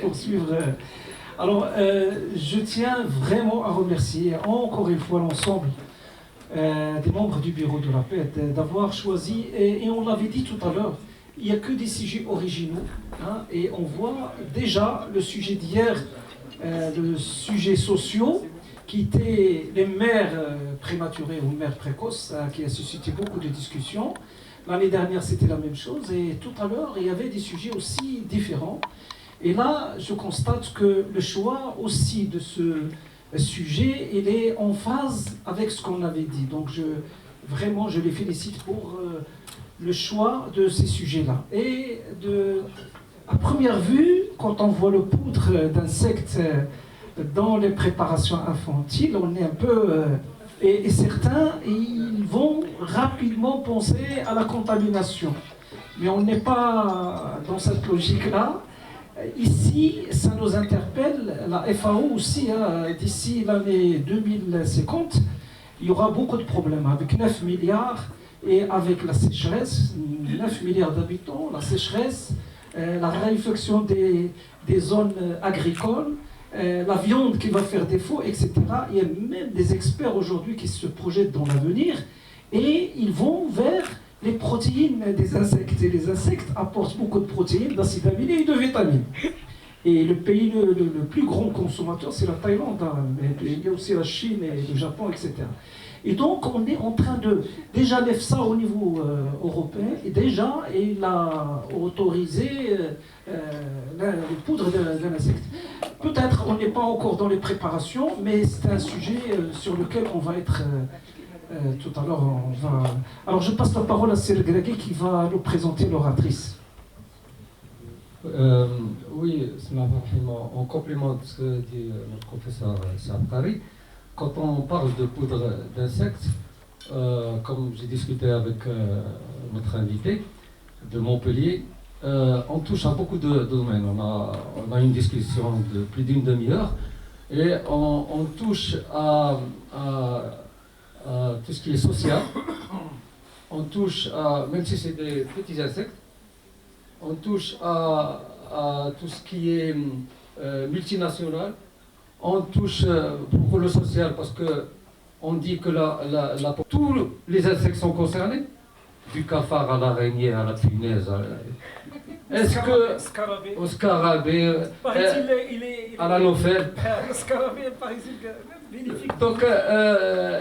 poursuivre. Je tiens vraiment à remercier encore une fois l'ensemble des membres du bureau de la paix d'avoir choisi, et on l'avait dit tout à l'heure, il n'y a que des sujets originaux, hein, et on voit déjà le sujet d'hier, le sujet sociaux, qui étaient les mères prématurées ou mères précoces, qui a suscité beaucoup de discussions. L'année dernière, c'était la même chose, et tout à l'heure, il y avait des sujets aussi différents. Et là, je constate que le choix aussi de ce sujet, il est en phase avec ce qu'on avait dit. Donc, vraiment, je les félicite pour le choix de ces sujets-là. Et à première vue, quand on voit le poudre d'insectes dans les préparations infantiles, on est un peu... et certains, ils vont rapidement penser à la contamination. Mais on n'est pas dans cette logique-là. Ici, ça nous interpelle, la FAO aussi, hein, d'ici l'année 2050, il y aura beaucoup de problèmes avec 9 milliards et avec la sécheresse, 9 milliards d'habitants, la sécheresse, la raréfaction des zones agricoles, la viande qui va faire défaut, etc. Il y a même des experts aujourd'hui qui se projettent dans l'avenir et ils vont vers les protéines des insectes. Et les insectes apportent beaucoup de protéines, d'acides aminés et de vitamines. Et le pays le plus grand consommateur, c'est la Thaïlande, hein. Mais il y a aussi la Chine et le Japon, etc. Et donc, on est en train de... Déjà, l'EFSA au niveau européen, et déjà, il a autorisé les poudres d'un insecte. Peut-être, on n'est pas encore dans les préparations, mais c'est un sujet sur lequel on va être... tout à l'heure, on va... Alors, je passe la parole à Cyril Gragui qui va nous présenter l'oratrice. Oui, en complément de ce que dit notre professeur Saab-Kari, quand on parle de poudre d'insectes, comme j'ai discuté avec notre invité de Montpellier, on touche à beaucoup de domaines. On a une discussion de plus d'une demi-heure et on touche à tout ce qui est social. On touche à, même si c'est des petits insectes, on touche à tout ce qui est multinational. On touche pour le social parce qu'on dit que tous les insectes sont concernés, du cafard à l'araignée, à la punaise. Est-ce que au scarabée, à l'anophèle. Le scarabée, par exemple, bénéfique. Donc,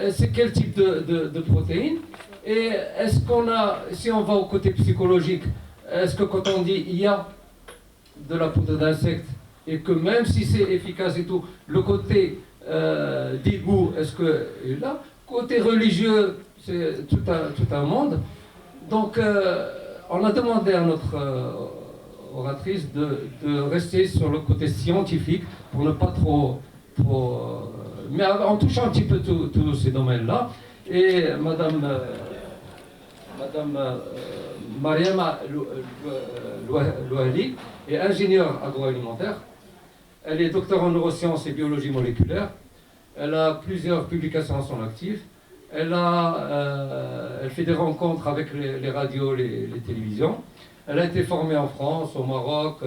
c'est quel type de protéines? Et est-ce qu'on a, si on va au côté psychologique, est-ce que quand on dit il y a de la poudre d'insectes, et que même si c'est efficace et tout, le côté dégoût, est-ce que là, côté religieux, c'est tout un monde. Donc, on a demandé à notre oratrice de rester sur le côté scientifique pour ne pas trop mais en touchant un petit peu tous ces domaines-là. Et Madame Mariama Louali est ingénieure agroalimentaire. Elle est docteur en neurosciences et biologie moléculaire. Elle a plusieurs publications à son actif. Elle fait des rencontres avec les radios, les télévisions. Elle a été formée en France, au Maroc,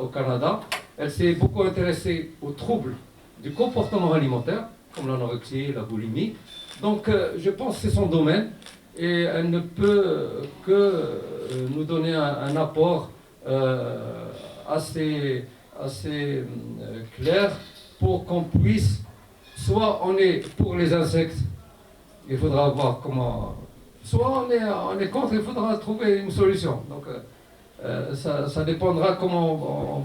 au Canada. Elle s'est beaucoup intéressée aux troubles du comportement alimentaire, comme l'anorexie, la boulimie. Donc, je pense que c'est son domaine et elle ne peut que nous donner un apport assez clair pour qu'on puisse, soit on est pour les insectes, il faudra voir comment, soit on est contre, il faudra trouver une solution. Donc, ça dépendra comment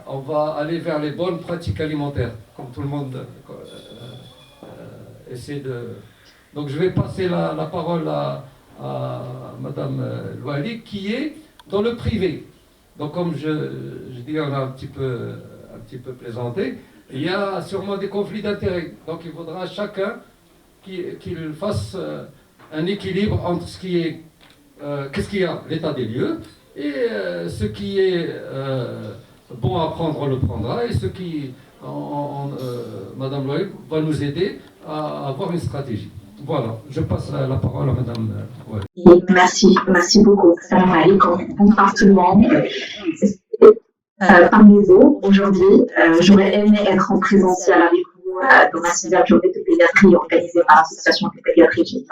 on va aller vers les bonnes pratiques alimentaires, comme tout le monde essaie de... Donc je vais passer la parole à Madame Louali, qui est dans le privé. Donc comme je dis, on a un petit peu plaisanté, il y a sûrement des conflits d'intérêts. Donc il faudra chacun qu'il fasse un équilibre entre ce qui est, qu'est-ce qu'il y a, l'état des lieux, et ce qui est bon à prendre, on le prendra, et ce qui, Madame Loïc va nous aider à avoir une stratégie. Voilà, je passe la parole à Madame Loïc. Merci beaucoup. Salam alaikum. Bonsoir tout le monde. parmi vous aujourd'hui. J'aurais aimé être en présentiel avec vous dans ma 6e journée de pédiatrie organisée par l'association de pédiatrie, etc.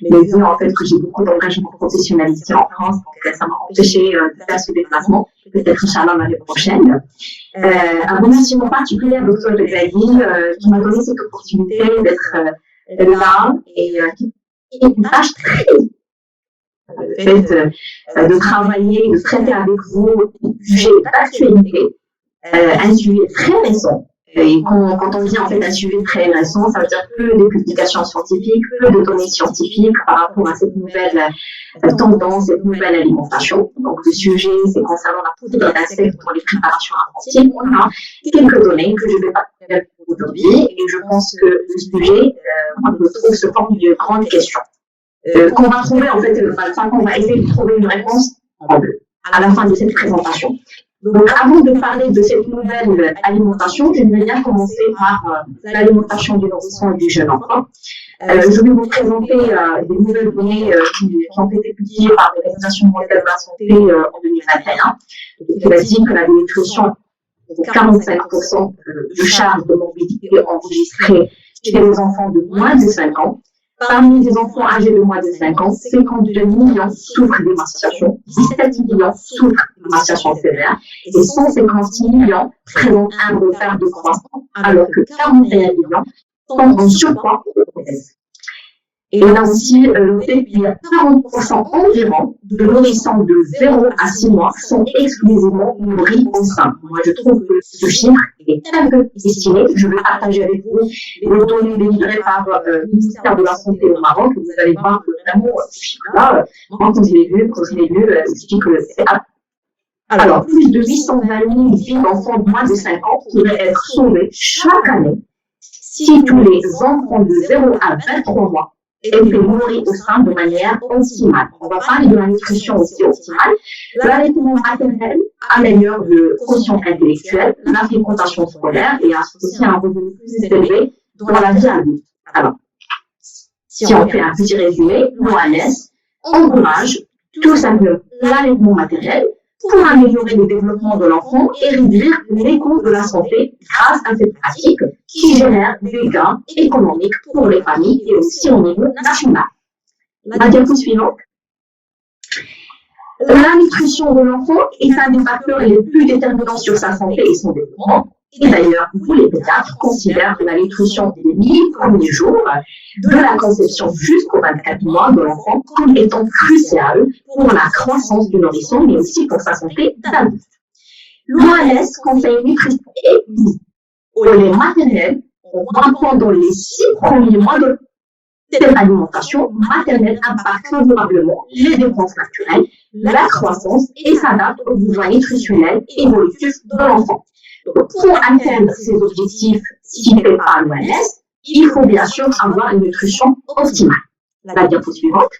Mais vu en fait que j'ai beaucoup d'engagement professionnel ici en France, donc ça m'a empêché de faire ce déplacement. Peut-être Inch'Allah l'année prochaine. Un remerciement particulier à Dr. Ghazali qui m'a donné cette opportunité d'être là et qui est une tâche très le fait de travailler, de traiter avec vous des sujets d'actualité, un sujet très récent. Et quand on dit en fait un sujet très récent, ça veut dire peu de publications scientifiques, peu de données scientifiques par rapport à cette nouvelle tendance, cette nouvelle alimentation. Donc le sujet, c'est concernant la poudre d'insectes pour les préparations inventives. On a quelques données que je ne vais pas faire aujourd'hui et je pense que le sujet, moi je trouve, se forme d'une grande question. Qu'on va trouver en fait, qu'on va essayer de trouver une réponse à la fin de cette présentation. Donc, avant de parler de cette nouvelle alimentation, j'aimerais bien commencer par l'alimentation du nourrisson et du jeune enfant. Je vais vous présenter des nouvelles données qui ont été publiées par l'Organisation mondiale de la santé en 2021, qui va dire que la nutrition est 45% de charge de morbidité enregistrée chez les enfants de moins de 5 ans. Parmi les enfants âgés de moins de 5 ans, 52 millions souffrent d'émaciation, 17 millions souffrent d'émaciation sévère et 156 millions présentent un retard de croissance, alors que 41 millions sont en surpoids ou obèses. Et là aussi, notez qu'il y a 40% environ de nourrissons de 0 à 6 mois sont exclusivement nourris au sein. Moi, je trouve que ce chiffre est un peu estimé. Je vais partager avec vous les données délivrées par le ministère de la Santé au Maroc. Vous allez voir que vraiment, ce chiffre-là, quand je l'ai vu, je dis que c'est alors, plus de 820 000 vies d'enfants de moins de 5 ans pourraient être sauvées chaque année si tous les enfants de 0 à 23 mois étaient nourris au sein de manière optimale. On va parler de la nutrition aussi optimale. L'allaitement maternel améliore le quotient intellectuel, la fréquentation scolaire et associe un revenu plus élevé dans la vie adulte. Alors, si on fait un petit résumé, l'OMS encourage tout simplement l'allaitement maternel pour améliorer le développement de l'enfant et réduire les coûts de la santé grâce à cette pratique qui génère des gains économiques pour les familles et aussi au niveau national. La diapo suivante. La nutrition de l'enfant est un des facteurs les plus déterminants sur sa santé et son développement. Et d'ailleurs, vous les pédiatres considèrent que la nutrition des 1000 premiers jours de la conception jusqu'aux 24 mois de l'enfant comme étant cruciale pour la croissance du nourrisson, mais aussi pour sa santé d'adulte. L'OMS conseille une nutrition équilibrée au lait maternel pendant les 6 premiers mois de cette alimentation maternelle impacte favorablement les dépenses naturelles, la croissance et s'adapte aux besoins nutritionnels évolutifs de l'enfant. Donc, pour atteindre ces objectifs cités par l'OMS, il faut bien sûr avoir une nutrition optimale. La diapo suivante.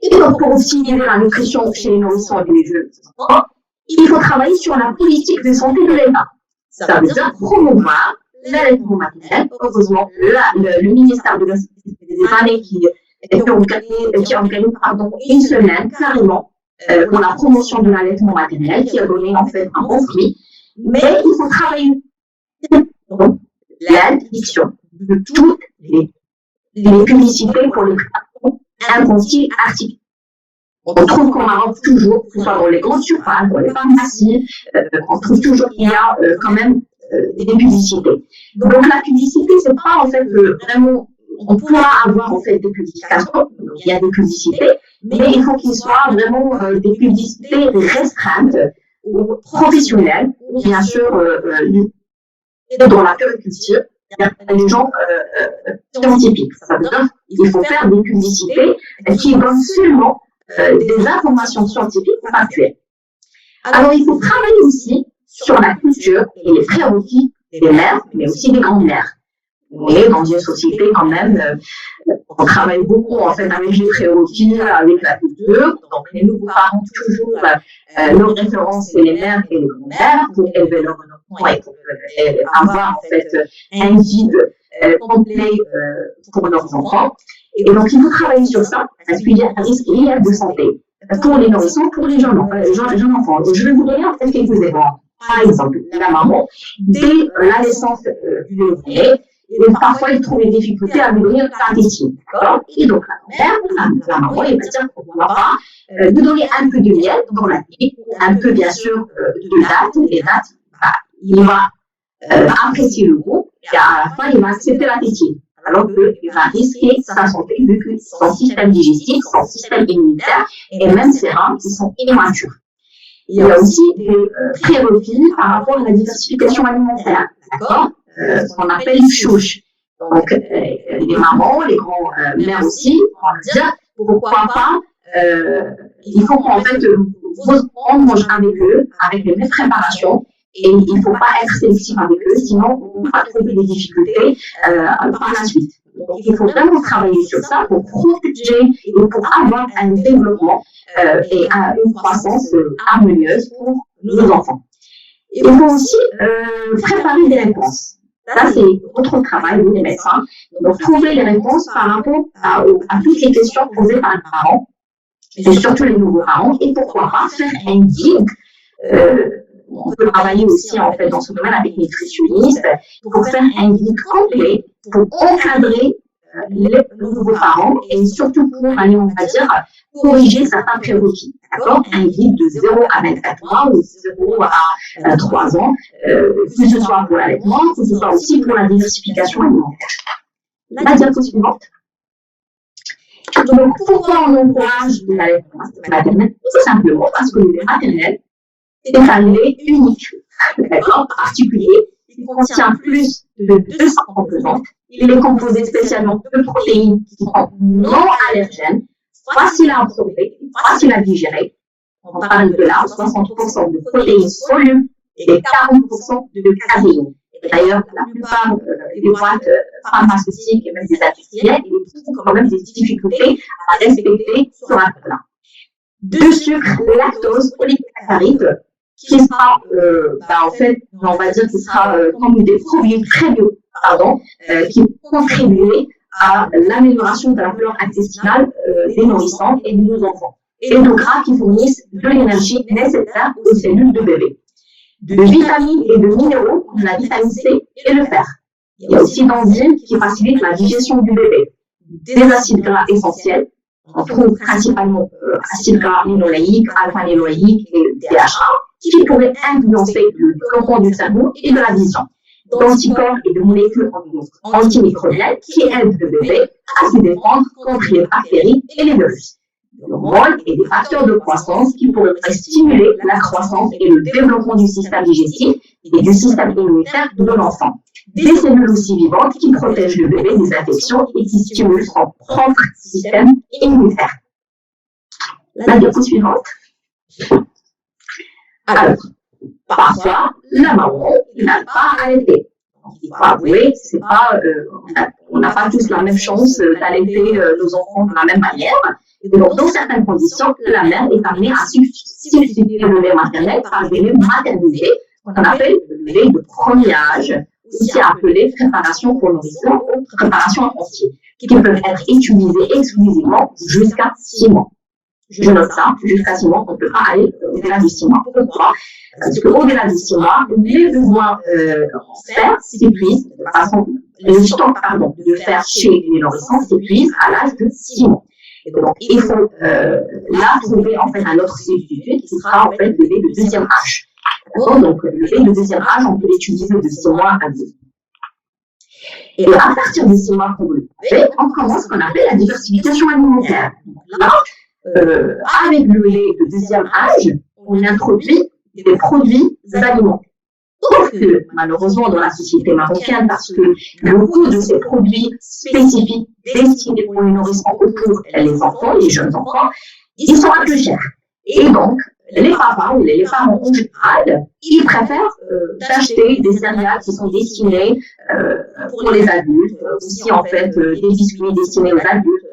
Et donc, pour optimiser la nutrition chez les nourrissons et les jeunes enfants, il faut travailler sur la politique de santé de l'État. Ça veut dire promouvoir l'allaitement maternel. Heureusement, le ministère de la Santé des années qui organise une semaine carrément pour la promotion de l'allaitement maternel qui a donné en fait un bon fruit. Mais il faut travailler l'interdiction de toutes les publicités pour les préparations infantiles artificielles. On trouve qu'au Maroc toujours, que ce soit dans les grandes surfaces, dans les pharmacies, on trouve toujours qu'il y a quand même des publicités. Donc la publicité, c'est pas en fait vraiment, on pourra avoir en fait des publications, il y a des publicités, mais il faut qu'il soit vraiment des publicités restreintes ou professionnelles, ou bien sûr dans la puriculture, les gens scientifiques. Ça veut dire qu'il faut faire des publicités qui donnent seulement des informations scientifiques factuelles. Alors il faut travailler aussi sur la culture et les prérequis des mères, mais aussi des grandes-mères. On est dans une société quand même, on travaille beaucoup en fait avec les prérequis, avec la culture. Donc les nouveaux parents toujours nos références c'est les mères et les grands-mères pour élever leurs enfants et pour avoir en fait un guide complet pour leurs enfants. Et donc il faut travailler sur ça parce qu'il y a un risque réel de santé. pour les nourrissons, pour les jeunes enfants. Je vais vous donner en fait quelques exemples. Par exemple, la maman, dès la naissance du nouveau-né, parfois il trouve des difficultés à lui donner la tétine. Et donc la maman, il va dire pourquoi pas lui donner un peu de miel dans la nuit, un peu bien sûr de dattes. Les dattes, il va apprécier le goût et à la fin il va accepter la tétine. Alors qu'il va risquer sa santé vu que son système digestif, son système immunitaire et même ses reins qui sont immatures. Il y a aussi des prérequis par rapport à la diversification alimentaire, d'accord, ce qu'on appelle chouche. Donc, les mamans, les grands-mères aussi, on va dire, pourquoi pas, il faut qu'en fait, on mange avec eux, avec les mêmes préparations, et il ne faut pas être sélectif avec eux, sinon on va trouver des difficultés par la suite. Donc, il faut vraiment travailler sur ça pour protéger et pour avoir un développement et une croissance harmonieuse pour nos enfants. Il faut aussi préparer des réponses. Ça, c'est votre travail, vous les médecins. Donc, trouver les réponses par rapport à toutes les questions posées par les parents, et surtout les nouveaux parents, et pourquoi pas faire un guide. On peut travailler aussi en fait dans ce domaine avec les nutritionnistes pour faire un guide complet pour encadrer les nouveaux parents et surtout pour aller, on va dire, corriger certains prérequis. D'accord? Un guide de 0 à 24 mois ou 0 à 3 ans, que ce soit pour l'allaitement, que ce soit aussi pour la diversification alimentaire. La diapo suivante. Donc, pourquoi on encourage l'allaitement maternel? Tout simplement parce que le lait maternel est un lait unique, d'accord, particulier, qui contient plus de 200 composantes. Il est composé spécialement de protéines qui sont non allergènes, faciles à absorber, faciles à digérer. On parle de là 60% de protéines solubles et 40% de caséine. Et d'ailleurs, la plupart des boîtes pharmaceutiques et même des industriels, ils trouvent quand même des difficultés à respecter ce rapport-là. De sucre, lactose, polysaccharides, qui sera, en fait, on va dire qu'il sera comme des produits prébios, qui contribuent à l'amélioration de la flore intestinale des nourrissants et de nos enfants. Et de gras qui fournissent de l'énergie nécessaire aux cellules de bébé. De vitamines et de minéraux comme la vitamine C et le fer. Il y a aussi d'enzymes qui facilitent la digestion du bébé. Des acides gras essentiels. On trouve principalement acides gras linoléiques, alpha-linoléiques et DHA, qui pourraient influencer le développement du cerveau et de la vision. D'anticorps et de molécules antimicrobiennes qui aident le bébé à se défendre contre les bactéries et les virus. L'hormone et des facteurs de croissance qui pourraient stimuler la croissance et le développement du système digestif et du système immunitaire de l'enfant. Des cellules aussi vivantes qui protègent le bébé des infections et qui stimulent son propre système immunitaire. La diapo suivante. Alors, parfois, la maman n'a pas allaité. Il faut avouer, c'est pas, on n'a pas tous la même chance d'allaiter nos enfants de la même manière. Et donc, dans certaines conditions, la mère est amenée à substituer le lait maternel par des laits maternisés, qu'on appelle le lait de premier âge, aussi appelé préparation pour nourrissons ou préparation infantile, qui peuvent être utilisés exclusivement jusqu'à 6 mois. Je note ça, jusqu'à 6 mois, on ne peut pas aller au-delà de 6 mois. Pourquoi? Parce qu'au-delà de 6 mois, les besoins en fer s'épuisent de façon, les stocks, de fer chez les nourrissons s'épuisent à l'âge de 6 mois. Et donc, il faut là trouver en fait un autre substitut qui sera en fait le lait de deuxième âge. D'accord? Donc, le lait de deuxième âge, on peut l'utiliser de 6 mois à 2. Et à partir de 6 mois qu'on le fait, on commence ce qu'on appelle la diversification alimentaire. Donc là, avec le lait de deuxième âge, on introduit des produits alimentaires. Sauf que, malheureusement, dans la société marocaine, parce que le coût de ces produits spécifiques destinés pour les nourrissons ou pour les enfants, les jeunes enfants, ils sont un peu chers. Et donc, les papas ou les parents en général, ils préfèrent acheter des céréales qui sont destinées pour les adultes, aussi en fait des biscuits destinés aux adultes,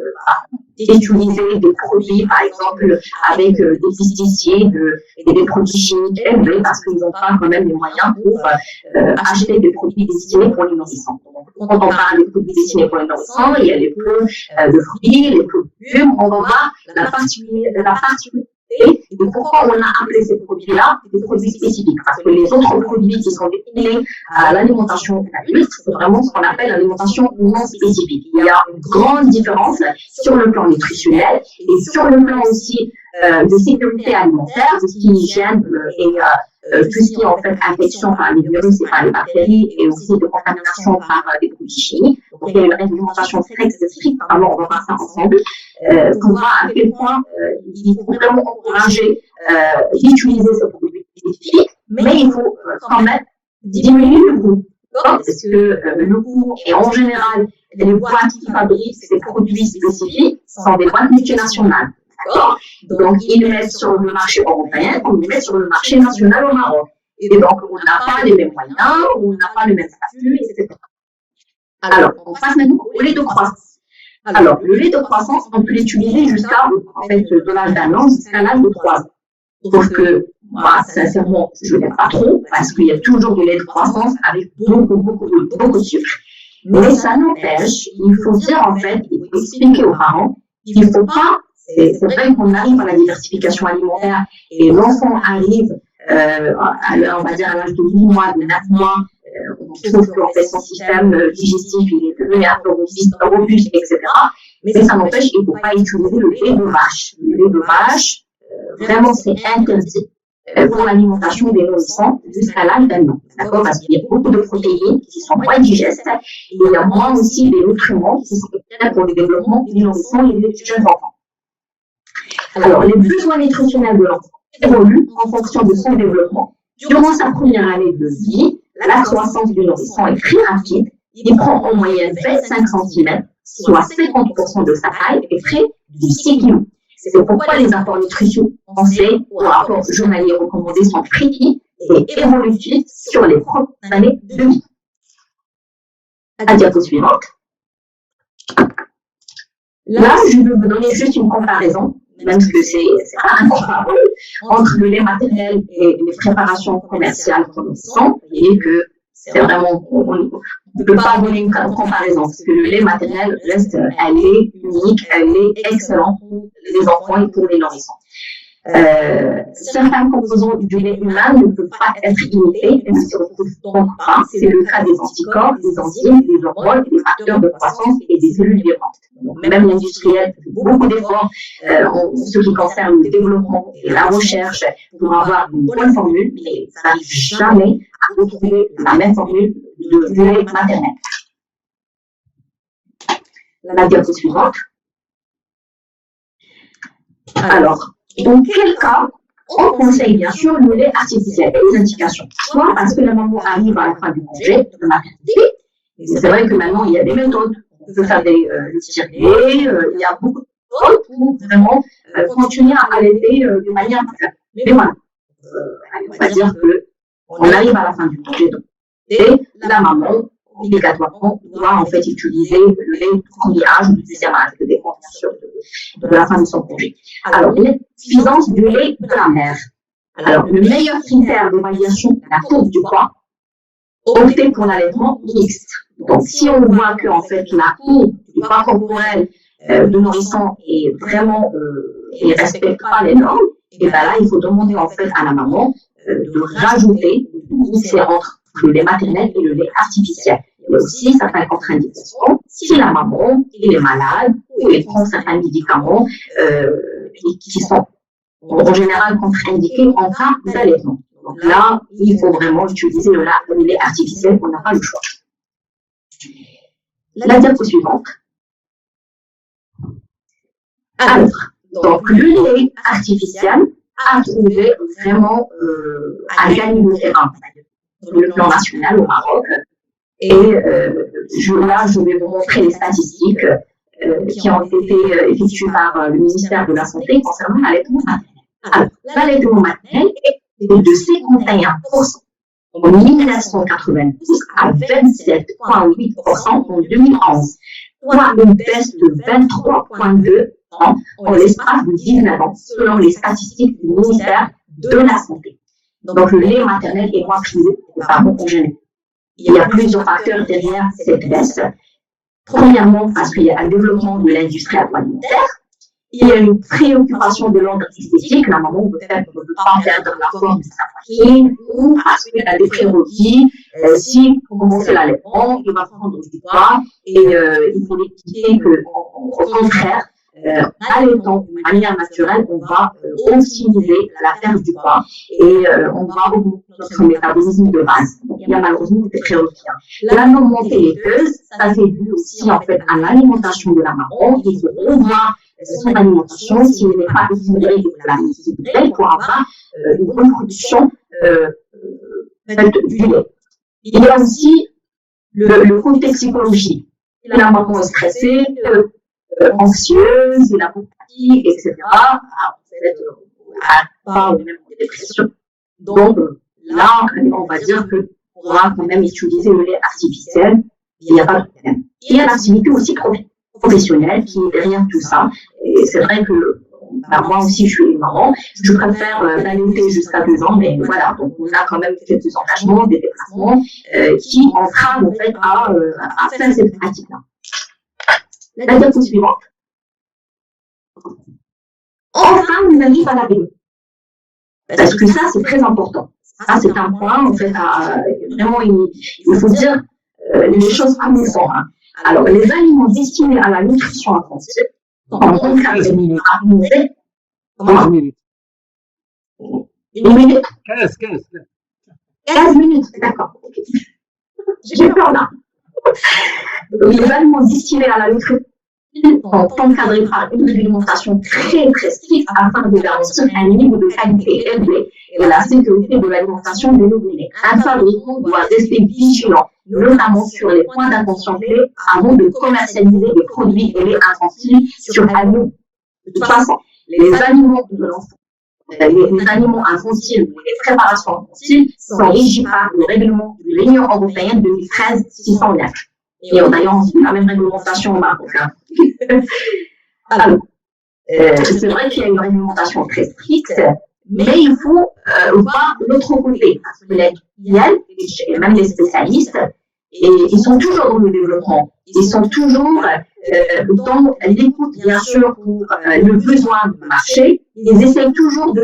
d'utiliser des produits par exemple avec des pesticides et des produits chimiques élevés parce qu'ils n'ont pas quand même les moyens pour acheter des produits destinés pour les nourrissons. Donc, quand on parle des produits destinés pour les nourrissons, il y a les pots de fruits, les pots de légumes. On va voir la particularité et pourquoi on a appelé ces produits-là des produits spécifiques. Parce que les autres produits qui sont destinés à l'alimentation adulte, c'est vraiment ce qu'on appelle l'alimentation non spécifique. Il y a une grande différence sur le plan nutritionnel et sur le plan aussi de sécurité alimentaire, de ce qui est hygiène et tout ce qui est en fait infection par les virus et par les bactéries et aussi de contamination par des produits chimiques. Donc il y a une réglementation très stricte, vraiment on va voir ça ensemble, pour voir à quel point il faut vraiment encourager d'utiliser ce produit spécifique, mais il faut quand même diminuer le coût. Parce que le coût est en général, les boîtes qui fabriquent ces produits spécifiques sont des boîtes multinationales. Donc, ils les mettent sur le marché européen comme ils les mettent sur le marché national au Maroc. Et donc, on n'a pas les mêmes moyens, on n'a pas le même statut, etc. Alors, on passe maintenant au lait de croissance. Alors, le lait de croissance, on peut l'utiliser jusqu'à, en fait, de l'âge d'un an jusqu'à l'âge de 3 ans. Sauf que, moi, sincèrement, je n'aime pas trop parce qu'il y a toujours du lait de croissance avec beaucoup de sucre. Mais ça n'empêche, il faut dire, en fait, il faut expliquer aux parents qu'il ne faut pas. C'est vrai qu'on arrive à la diversification alimentaire et l'enfant arrive, on va dire à l'âge de 8 mois, de 9 mois, on trouve qu'en fait son système digestif il est devenu un peu robuste, etc. Mais ça n'empêche qu'il ne faut pas utiliser le lait de vache. Le lait de vache, vraiment c'est interdit pour l'alimentation des nourrissons jusqu'à l'âge d'un an. D'accord? Parce qu'il y a beaucoup de protéines qui sont moins digestes et il y a moins aussi des nutriments qui sont nécessaires pour le développement des nourrissons et des jeunes enfants. Alors, les besoins nutritionnels de l'enfant évoluent en fonction de son développement. Durant sa première année de vie, la croissance du nourrisson est très rapide. Il prend en moyenne 25 cm, soit 50% de sa taille, et près de 6 kg. C'est pourquoi les apports nutritionnels pensés aux rapports journaliers recommandés sont précis et évolutifs sur les premières années de vie. La diapo suivante. Là, je vais vous donner juste une comparaison, même que c'est pas incomparable, entre le lait maternel et les préparations commerciales pour nourrissons, et que c'est vraiment, on ne peut pas donner une comparaison, parce que le lait maternel reste un lait unique, un lait excellent pour les enfants et pour les nourrissons. Certains composants du lait humain ne peuvent pas être imités et ne se retrouvent donc pas. C'est le cas des anticorps, des enzymes, des hormones, des facteurs de croissance et des cellules vivantes. Donc, même l'industriel fait beaucoup d'efforts en ce qui concerne le développement et la recherche pour avoir une bonne formule, mais ça n'arrive jamais à retrouver la même formule de lait maternel. La diapo suivante. Alors, dans quel cas, on conseille bien sûr le lait artificiel et les indications. Soit parce que la maman arrive à la fin du congé de maternité, et c'est vrai que maintenant il y a des méthodes. On peut faire le tirer, il y a beaucoup de méthodes pour vraiment continuer à allaiter de manière naturelle. Mais voilà, on va dire qu'on arrive à la fin du congé, et la maman, obligatoirement, doit en fait utiliser le lait du premier âge ou du deuxième âge, de dépend bien sûr de la fin de son congé. Alors, l'insuffisance du lait de la mère. Alors, le meilleur critère d'évaluation de la courbe du poids, opter pour l'allaitement mixte. Donc, si on voit que en fait la courbe du poids corporel de nourrisson est vraiment ne respecte pas les normes, et bien là, il faut demander en fait à la maman de rajouter, de glisser entre le lait maternel et le lait artificiel. Il y a aussi certaines contre-indications si la maman est malade ou elle prend certains médicaments qui sont en général contre-indiqués en cas d'allaitement. Donc là, il faut vraiment utiliser le lait artificiel, on n'a pas le choix. La diapo suivante. Alors, donc le lait artificiel a trouvé vraiment à gagner le terrain sur le plan national au Maroc. Et là, je vais vous montrer les statistiques qui ont été effectuées par le ministère de la Santé concernant l'allaitement maternel. Alors, l'allaitement maternel est de 51% en 1992 à 27,8% en 2011, soit une baisse de 23,2% en l'espace de 19 ans, selon les statistiques du ministère de la Santé. Donc, le lait maternel est moins prisé que les parents congénérés. il y a plusieurs facteurs derrière cette baisse. Premièrement, parce qu'il y a un développement de l'industrie agroalimentaire. Il y a une préoccupation de l'ordre esthétique. La maman peut-être ne veut pas perdre la forme de sa poitrine ou parce qu'elle a des prérequis. Si on commence l'allaitement, il va prendre du poids et il faut l'expliquer qu'au contraire, allaitant de manière naturelle, on va optimiser la perte du poids et on va augmenter notre métabolisme de base. Donc, il y a malheureusement des prérequis. La non-montée laiteuse, ça c'est dû aussi en fait à l'alimentation de la maman. Il faut revoir son alimentation s'il n'est pas équilibré, il faut la rééquilibrer pour avoir une bonne production du lait. Il y a aussi le côté psychologique. La maman est stressée, anxieuse, il a beaucoup de fatigue, etc. En fait, pas ou même des dépressions. Donc là, on va dire qu'on pourra quand même utiliser le lait artificiel, il n'y a pas de problème. Il y a l'activité aussi professionnelle qui est derrière tout ça. Et c'est vrai que moi aussi, je suis une maman. Je préfère l'allaiter jusqu'à 2 ans, mais voilà, donc on a quand même quelques engagements, des déplacements qui entravent en fait à faire cette pratique-là. La diapo suivante. Enfin, on arrive à la vélo. Parce que ça, c'est très important. Ça, c'est un point, en fait, vraiment, il faut dire les choses à mes sens. Alors, les aliments destinés à la nutrition infantile, en 15 minutes. 15 minutes. Une minute 15 minutes, d'accord. J'ai peur là. Les aliments destinés à la nutrition sont encadrés par une réglementation très très stricte afin de garantir un niveau de qualité élevé et la sécurité de l'alimentation de nos données. Un fabricant doit rester vigilant, notamment sur les points d'attention clés avant de commercialiser des produits et les infantiles sur un lot. De toute façon, les aliments de l'enfant, les aliments infantiles ou les préparations infantiles sont régis par le règlement de l'Union européenne 2013-609. Et d'ailleurs, on suit la même réglementation au Maroc. Alors, c'est vrai qu'il y a une réglementation très stricte, mais il faut voir l'autre côté. Parce que les IEL, et même les spécialistes, et ils sont toujours dans le développement. Ils sont toujours dans l'écoute, bien sûr, pour le besoin du marché. Ils essayent toujours de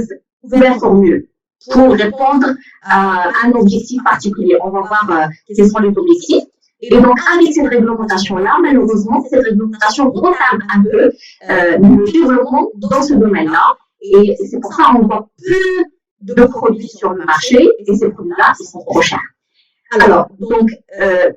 faire formules pour répondre à un objectif particulier. On va voir quels sont les objectifs. Et donc, avec cette réglementation-là, malheureusement, cette réglementation retarde un peu le développement dans ce domaine-là. Et c'est pour ça qu'on voit plus de produits sur le marché et ces produits-là, ils sont trop chers. Alors, donc,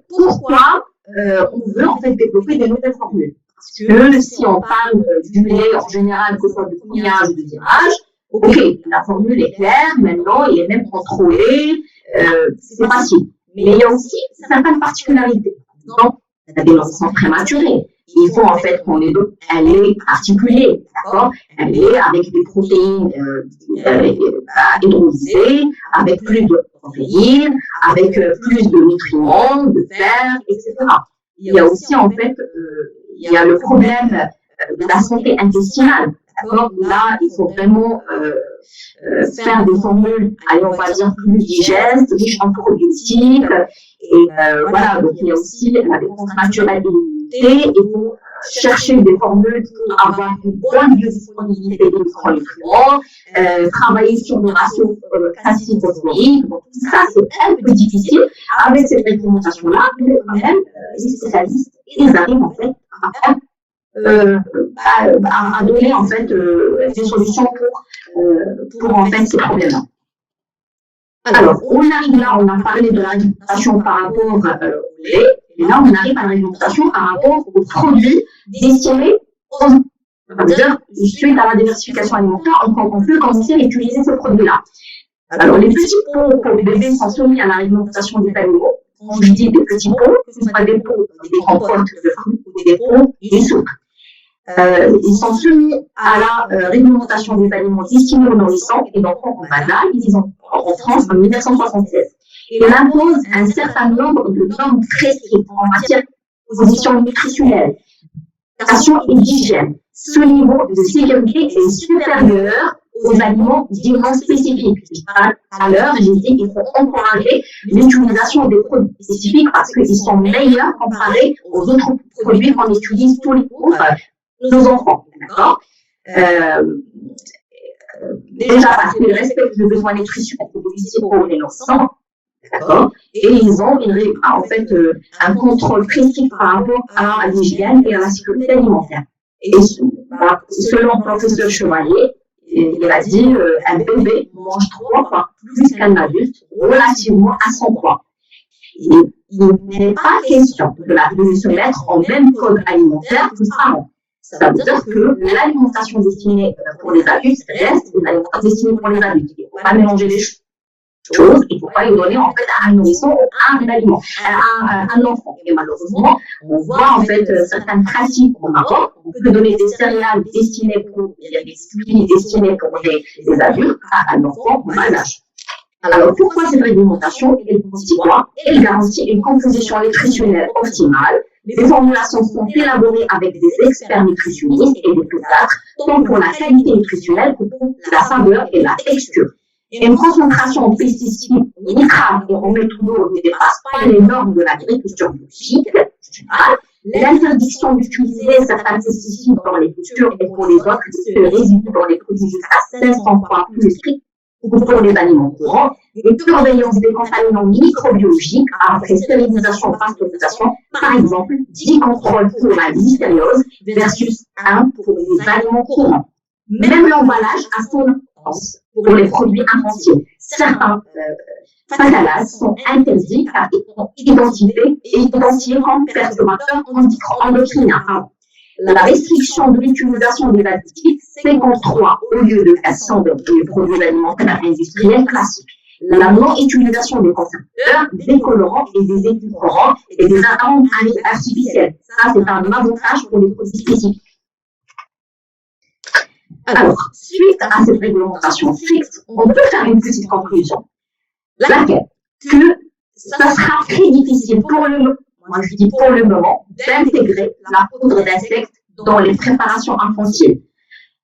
pourquoi on veut en fait développer des nouvelles formules? Parce que si on parle du lait en général, que ce soit de couillage ou de tirage, ok, la formule est claire, maintenant, il est même contrôlé, c'est facile. Mais il y a aussi certaines particularités. Donc, la dénonciation prématurée. Il faut en fait qu'on ait un lait articulé, d'accord? Un lait avec des protéines hydrolysées, avec plus de protéines, avec plus de nutriments, de fer, etc. Il y a aussi en fait, il y a le problème de la santé intestinale. D'accord? Là, il faut vraiment faire des formules, allez, on va dire, plus digestes, riches en probiotiques. Et voilà, donc il y a aussi la défense naturelle illimitée. Il faut chercher des formules pour avoir une bonne biodisponibilité des micronutriments, travailler sur des ratios acide-phosphorique. Donc tout ça, c'est un peu difficile avec cette réglementation-là, mais quand même, les spécialistes, ils arrivent en fait à faire à donner en fait des solutions pour en fait ces problèmes-là. Alors, on arrive là, on a parlé de la réglementation par rapport au lait, et là on arrive à la réglementation par rapport aux produits destinés aux enfants. C'est-à-dire, suite à la diversification alimentaire, on peut commencer à utiliser ces produits-là. Alors, les petits pots pour les bébés sont soumis à la réglementation des animaux. Quand je dis des petits pots, que ce soit des pots, des compotes de fruits ou des pots d'une soupe. Ils sont soumis à la réglementation des aliments destinés aux nourrissons et d'enfants en bas âge, ils ont en France en 1976. Et elle impose un certain nombre de normes très strictes en matière de composition nutritionnelle, d'hygiène. Ce niveau de sécurité est supérieur aux aliments dits non spécifiques. Tout à l'heure, j'ai dit qu'il faut encourager l'utilisation des produits spécifiques parce qu'ils sont meilleurs comparés aux autres produits qu'on utilise tous les jours nos enfants. D'accord? Déjà parce qu'ils respectent le besoin nutritionnel pour les enfants. D'accord? Et ils ont en fait un contrôle précis par rapport à l'hygiène et à la sécurité alimentaire. Et selon le professeur Chevalier, il a dit un bébé mange 3 fois plus qu'un adulte relativement à son poids. Et il n'est pas question de se mettre en même code alimentaire que ses parents. Ça veut dire que l'alimentation destinée pour les adultes reste une alimentation destinée pour les adultes. Il ne faut pas mélanger les choses. Il ne faut pas lui donner en fait à un nourrisson ou à un aliment, à un enfant. Et malheureusement, on voit en fait certaines pratiques au Maroc. On peut donner des céréales destinées pour les adultes à un enfant au bas âge. Alors pourquoi cette réglementation? Elle garantit quoi? Elle garantit une composition nutritionnelle optimale. Les formulations sont élaborées avec des experts nutritionnistes et des pédiatres, tant pour la qualité nutritionnelle que pour la saveur et la texture. Une concentration en pesticides, nitrates et en métaux ne dépasse pas les normes de l'agriculture biologique. L'interdiction d'utiliser certains pesticides dans les cultures et pour les autres se résidue dans les produits jusqu'à 500 fois plus stricts que pour les aliments courants. Une surveillance des contaminants microbiologiques après stérilisation ou pasteurisation, par exemple, 10 contrôles pour la listériose versus 1 pour les aliments courants. Même l'emballage a son importance pour les produits infantiles. Certains phthalates sont interdits car ils sont identifiés comme perturbateurs endocriniens. La restriction de l'utilisation des additifs, 53 au lieu de 400 dans les produits alimentaires industriels classiques. La non-utilisation des conservateurs, des colorants et des édulcorants et des arômes artificiels. Ça, c'est un avantage pour les produits spécifiques. Alors, suite à cette réglementation stricte, on peut faire une petite conclusion. Laquelle? Que ça sera très difficile pour le moment, d'intégrer la poudre d'insectes dans les préparations infantiles.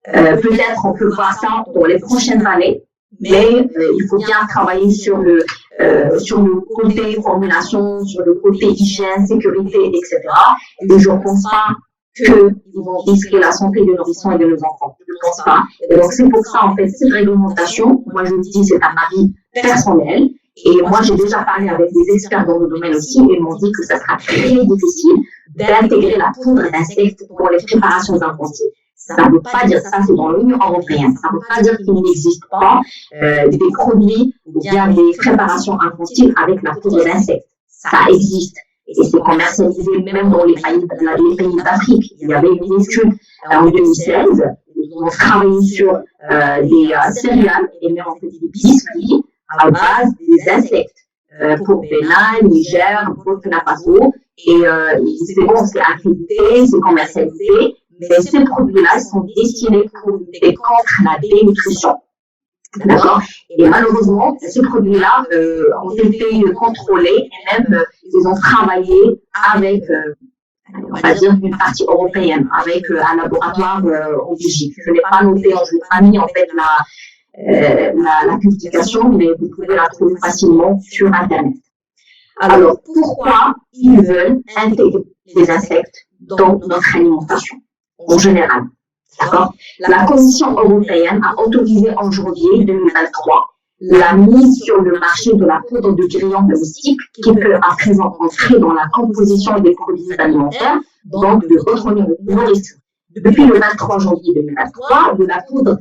Peut-être on peut voir ça dans les prochaines années, mais il faut bien travailler sur le côté formulation, sur le côté hygiène, sécurité, etc. Et je ne pense pas qu'ils vont risquer la santé de nourrissons et de nos enfants. Je ne pense pas. Et donc c'est pour ça, en fait, cette réglementation, moi je dis c'est un avis personnel. Et moi, j'ai déjà parlé avec des experts dans le domaine aussi, et ils m'ont dit que ça sera très difficile d'intégrer la poudre d'insectes pour les préparations infantiles. Ça ne veut pas dire ça, c'est dans l'Union européenne. Ça ne veut pas dire qu'il n'existe pas des produits ou bien des préparations infantiles avec la poudre d'insectes. Ça existe. Et c'est commercialisé même dans les pays d'Afrique. Il y avait une étude en 2016. Ils ont travaillé sur des céréales et même en fait des biscuits à base des insectes pour Bénin, Niger, Burkina Faso. Et c'est bon, c'est accrédité, c'est commercialisé. Mais ces produits-là sont destinés pour lutter contre la dénutrition. D'accord? Et malheureusement, ces produits-là ont été contrôlés et même ils ont travaillé avec, on va dire, une partie européenne, avec un laboratoire en Belgique. Je n'ai pas noté, je n'ai pas mis en fait la publication, mais vous pouvez la trouver facilement sur Internet. Alors, pourquoi ils veulent intégrer les insectes dans notre alimentation en général? D'accord? La Commission européenne a autorisé en janvier 2023 la mise sur le marché de la poudre de grillon domestique qui peut à présent entrer dans la composition des produits alimentaires, donc de votre nourriture. Depuis le 23 janvier 2023, de la poudre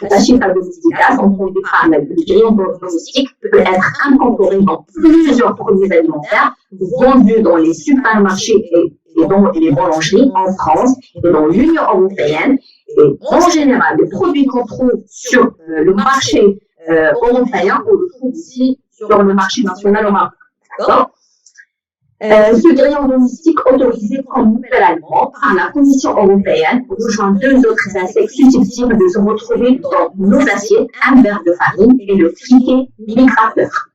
Tachypha domestica, contrôlée par le grillon domestique, peut être incorporée dans plusieurs produits alimentaires vendus dans les supermarchés et dans les boulangeries en France et dans l'Union européenne. Et en général, les produits qu'on trouve sur le marché européen, on le trouve aussi sur le marché national au Maroc. D'accord? Ce grillon domestique autorisé comme nouvel aliment par la Commission européenne rejoint 2 autres insectes susceptibles de se retrouver dans nos assiettes, un verre de farine et le criquet migrateur.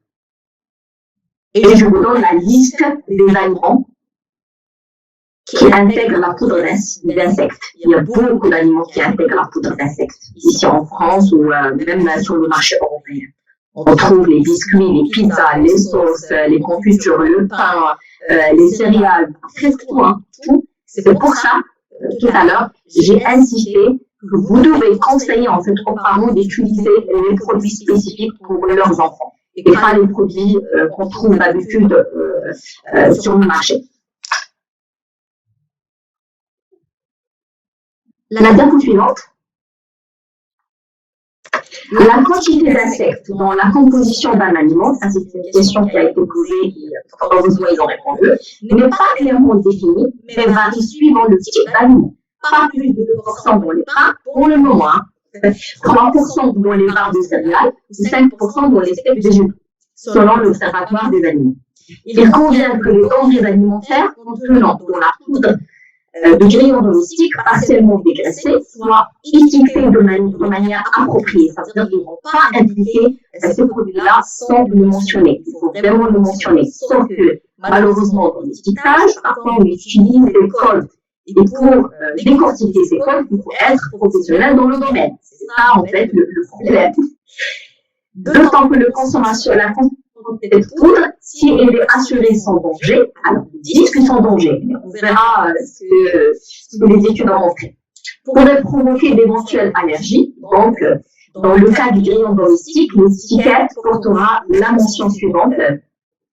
Et je vous donne la liste des aliments qui intègrent la poudre d'insectes. Il y a beaucoup d'aliments qui intègrent la poudre d'insectes, ici en France ou même sur le marché européen. On trouve les biscuits, les pizzas, les sauces, les confitures, le pain, les céréales, presque tout, hein, tout. C'est pour ça, tout à l'heure, j'ai insisté que vous devez conseiller en fait aux parents d'utiliser les produits spécifiques pour leurs enfants et pas les produits qu'on trouve d'habitude sur le marché. La diapo suivante. La quantité d'insectes dans la composition d'un aliment, ça c'est une question qui a été posée et heureusement ils ont répondu, n'est pas clairement définie, mais varie suivant le type d'aliment. Pas plus de 2% dans les pains pour le moment, 3% dans les barres de céréales ou 5% dans les steaks végétaux, selon l'Observatoire des aliments. Il convient que les denrées alimentaires contenant de la poudre de grillons domestiques partiellement dégraissés soient étiquetés de manière appropriée. Ça veut dire qu'ils ne vont pas impliquer ces produits-là sans le mentionner. Il faut vraiment le mentionner. Sauf que, malheureusement, dans l'étiquetage, parfois on utilise des codes. Et pour décortiquer ces codes, il faut être professionnel dans le domaine. C'est ça, en fait, le problème. D'autant que la consommation de cette poudre, si elle est assurée sans danger, alors ils disent qu'ils sont danger, mais on verra ce que les études ont montré, pourrait provoquer d'éventuelles allergies. Donc, dans le cas du grillon domestique, l'étiquette portera la mention suivante,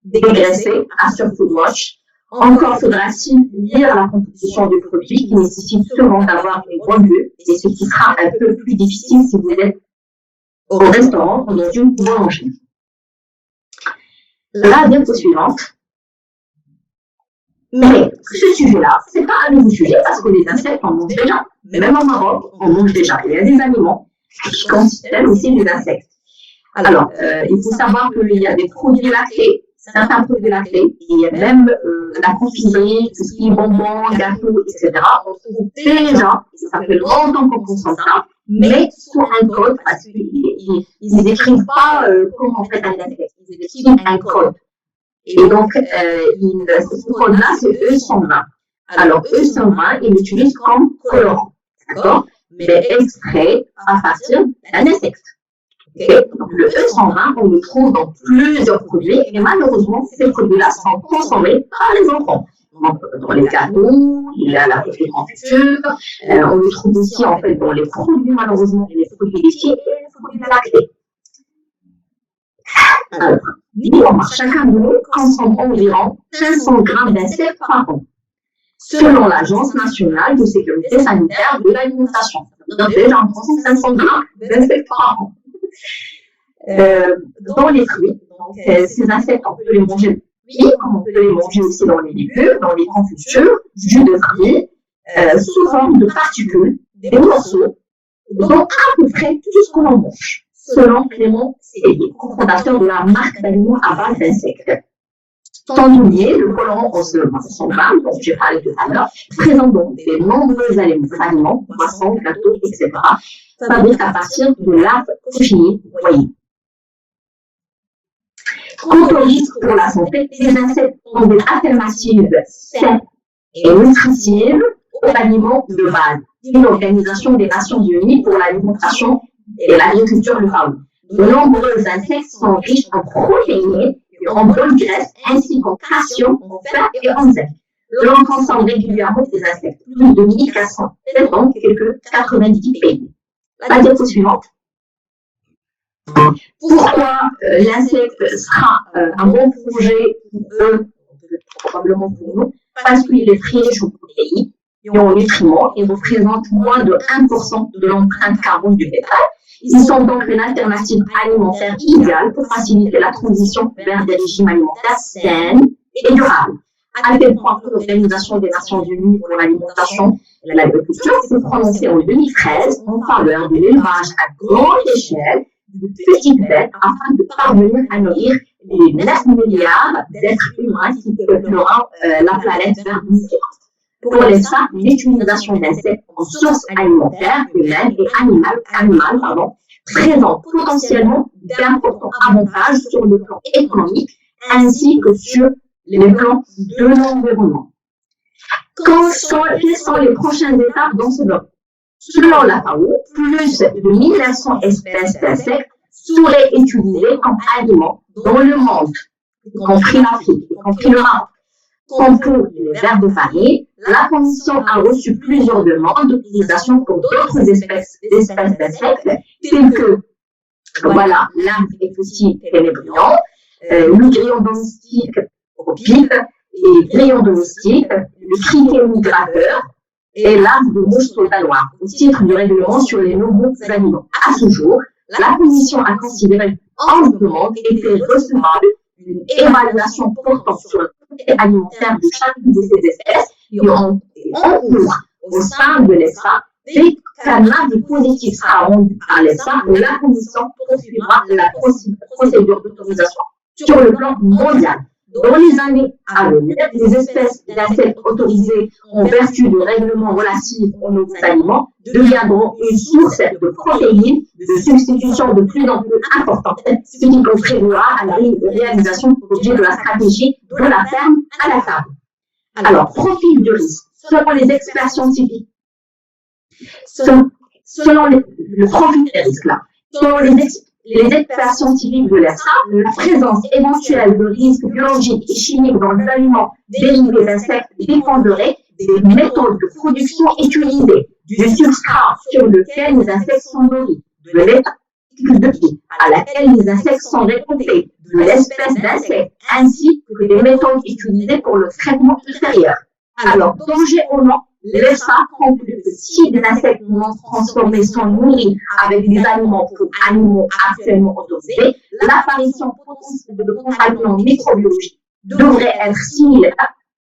dégraissé, assure food wash. Encore faudra-t-il lire la composition du produit qui nécessite souvent d'avoir une bonne vue, et ce qui sera un peu plus difficile si vous êtes au restaurant ou dans une boulangerie. La diapo suivante. Mais ce sujet-là, c'est pas un nouveau sujet parce que les insectes en mangent déjà. Même en Maroc, on mange déjà. Il y a des aliments qui contiennent aussi des insectes. Alors, il faut savoir qu'il y a des produits lactés, certains produits lactés, et il y a même la confiserie, tout ce qui est bonbons, gâteaux, etc. On trouve déjà, ça fait longtemps qu'on consomme ça, mais sous un code, parce qu'ils n'écrivent pas comment on fait un insecte, ils écrivent un code. Et donc, ce code-là, c'est E120. Alors, E120, ils l'utilisent comme colorant, d'accord? Mais extrait à partir d'un insecte. Okay. Donc, le E120, on le trouve dans plusieurs produits, et malheureusement, ces produits-là sont consommés par les enfants. Donc, dans les gâteaux, il y a la confiture, on le trouve aussi, en fait, dans les produits, malheureusement, les produits laitiers et les produits lactés. Alors, chacun de nous consomme environ 500 grammes d'insectes par an, selon l'Agence nationale de sécurité sanitaire de l'alimentation. Déjà, on consomme 500 grammes d'insectes par an. Dans les fruits, donc, ces insectes, on peut les manger cuits, comme on peut les manger aussi dans les légumes, dans les confitures, jus de fruits, sous forme de particules, des morceaux, dont à peu près tout ce qu'on en mange. Selon Clément Célier, cofondateur de la marque d'aliments à base d'insectes. Sans oublier le colorant en 100 grammes, dont j'ai parlé tout à l'heure, présent dans de nombreux aliments, poissons, gâteaux, etc., fabriqués à partir de larves cochenillées broyées. Quant au risque pour la santé, les insectes ont des alternatives saines et nutritives aux aliments de base. L'Organisation des Nations Unies pour l'alimentation et l'agriculture locale. De nombreux insectes sont riches en protéines et en bonnes graisses, ainsi qu'en calcium, en fer et en zinc. L'on consomme régulièrement des insectes, plus de 1400, c'est donc quelques 90 pays. La diapo suivante. Pourquoi l'insecte sera un bon projet pour eux, probablement pour nous? Parce qu'il est riche en protéines et en nutriments et représente moins de 1% de l'empreinte carbone du bétail. Ils sont donc une alternative alimentaire idéale pour faciliter la transition vers des régimes alimentaires sains et durables. À tel point que l'Organisation des Nations Unies pour l'alimentation et l'agriculture s'est prononcée en 2013 en faveur de l'élevage à grande échelle de petites bêtes afin de parvenir à nourrir les 9 milliards d'êtres humains qui peupleront la planète vers 2040. Pour ça, l'utilisation d'insectes en source alimentaire humaine et animale, présente potentiellement d'importants avantages sur le plan économique ainsi que sur les plans de l'environnement. Quelles sont les prochaines étapes dans ce domaine? Selon la FAO, plus de 1900 espèces d'insectes seraient utilisées comme aliments dans le monde, y compris l'Afrique, y compris le Maroc. Comme pour les vers de farine, la Commission a reçu plusieurs demandes d'autorisation pour d'autres espèces d'insectes, telles que voilà, larves et petits ténébrions, le grillon domestique au pic et grillon domestique, le criquet migrateur et larve de mouche soldat noire, au titre du règlement sur les nouveaux animaux. À ce jour, la Commission a considéré 11 demandes étaient recevables, une évaluation portant sur le côté alimentaire de chacune de ces espèces et en cours au sein de l'EFSA. Dès qu'un avis positif sera rendu par l'EFSA, la Commission poursuivra la procédure d'autorisation sur le plan mondial. Dans les années à venir, les espèces d'insectes autorisées en vertu du règlement relatif aux nouveaux aliments deviendront une source de protéines de substitution de plus en plus importante, ce qui contribuera à la réalisation de la stratégie de la ferme à la table. Alors, profil de risque. Selon les experts scientifiques, selon le profil des risques là, selon les experts scientifiques de l'EFSA, la présence éventuelle de risques biologiques et chimiques dans les aliments dérivés d'insectes dépendrait des méthodes de production utilisées, du substrat sur lequel les insectes sont nourris, de l'état de vie à laquelle les insectes sont récoltés, de l'espèce d'insecte, ainsi que des méthodes utilisées pour le traitement ultérieur. Alors, danger ou non, l'EFSA conclut que si des insectes non transformés sont nourris avec des aliments pour animaux actuellement autorisés, l'apparition potentielle de contaminants microbiologiques devrait être similaire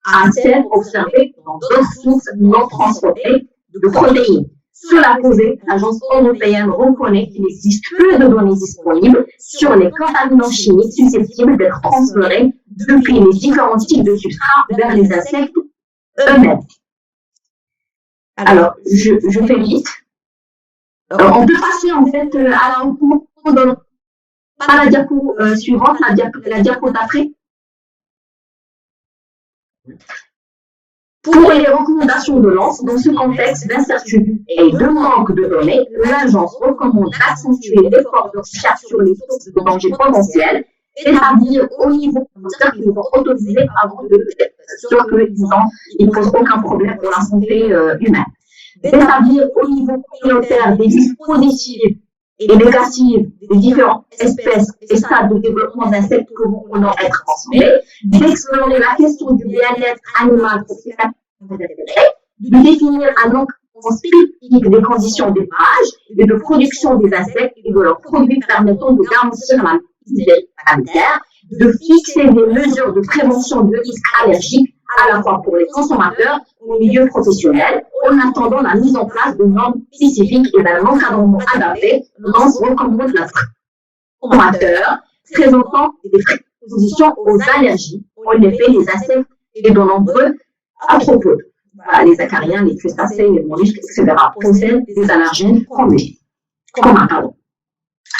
à celle observée dans d'autres sources non transformées de protéines. Cela posé, l'Agence européenne reconnaît qu'il existe peu de données disponibles sur les contaminants chimiques susceptibles d'être transférés depuis les différents types de substrats vers les insectes eux-mêmes. Alors, je fais vite. On peut passer en fait à la diapo suivante, la diapo d'après. Pour les recommandations de l'ANSE, dans ce contexte d'incertitude et de manque de données, l'agence recommande d'accentuer l'effort de recherche sur les sources de danger potentiels, établir au niveau qu'ils vont autoriser avant de sûr qu'ils ne posent aucun problème pour la santé humaine. D'établir au niveau communautaire des listes positives et négatives des différentes espèces et stades de développement d'insectes que vont ou non être transmis, d'explorer la question du bien-être animal pour ces de définir un nombre spécifique des conditions d'élevage et de production des insectes et de leurs produits permettant de garantir la sécurité sanitaire, de fixer des mesures de prévention de risques allergiques à la fois pour les consommateurs au milieu professionnel, en attendant la mise en place de normes spécifiques et d'un encadrement adapté. L'ANSE recommande la consommateurs présentant des prédispositions aux allergies, en effet les insectes et de nombreux arthropodes. Voilà, les acariens, les crustacés, les mollusques, etc. possèdent des allergènes communs.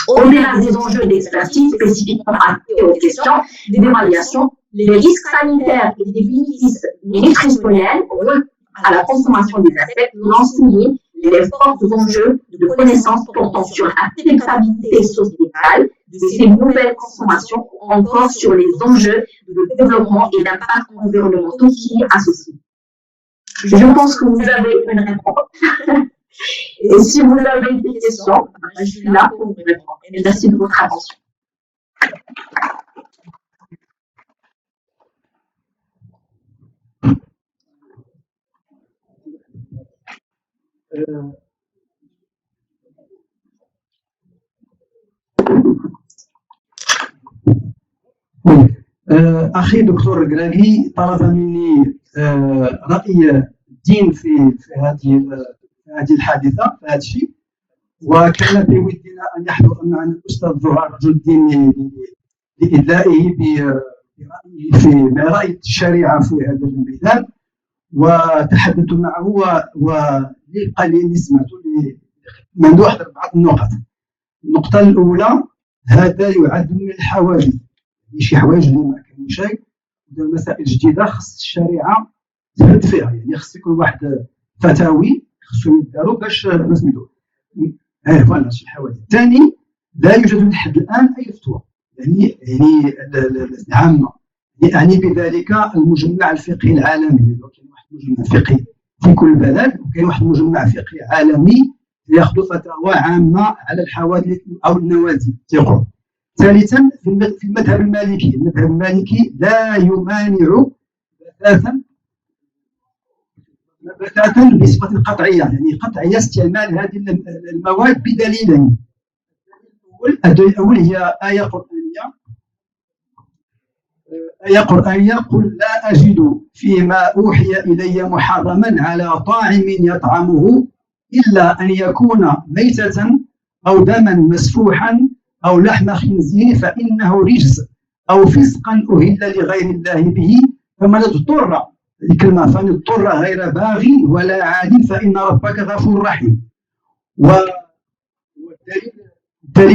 Au-delà des enjeux d'expertise spécifiquement adaptés aux questions d'évaluation, les risques sanitaires et les bénéfices nutritionnels à la consommation des insectes l'ont souligné les forts enjeux de connaissances portant sur l'acceptabilité sociétale de ces nouvelles consommations ou encore sur les enjeux de développement et d'impact environnementaux qui y associent. Je pense que vous avez une réponse. Et si vous avez des questions, je suis là pour vous répondre. Et merci de votre attention. أخي دكتور قراقي طلب مني رأي الدين في هذه الحادثة في هذا الشيء، وكان بودنا أن يحضر معنا الأستاذ زهير رجل الدين لإدلائه برأي الشريعة في هذا الميدان، وتحدثت معه ولقى لي سمعته مندوح بعض النقط. النقطة الأولى، هذا يعد من الحوادث، شي حوايج اللي ما كانوا شيء، مسائل جديدة خص الشريعة تدفع يعني خص يكون واحد فتاوي خصهم يداروا باش ما سميتو فوالا شي حوادث. الثاني لا يوجد لحد الان اي فتوى يعني عامه يعني بذلك المجمع الفقهي العالمي. كاين واحد المجمع فقهي في كل بلد وكاين واحد المجمع فقهي عالمي ياخذ فتاوى عامه على الحوادث او النوازل تيقول. ثالثا في المذهب المالكي لا يمانع بتاتا بصفه قطعيه يعني قطعيه استعمال هذه المواد بدليلين. الدليل الاول هي آية قرآنية قل لا أجد فيما أوحي إلي محرما على طاعم يطعمه إلا أن يكون ميتة أو دما مسفوحا أو لحم خنزير فإنه رجس أو فسقا أهل لغير الله به فمن اضطر الكلمة فمن اضطر غير باغ ولا عاد فإن ربك غفور رحيم. والدليل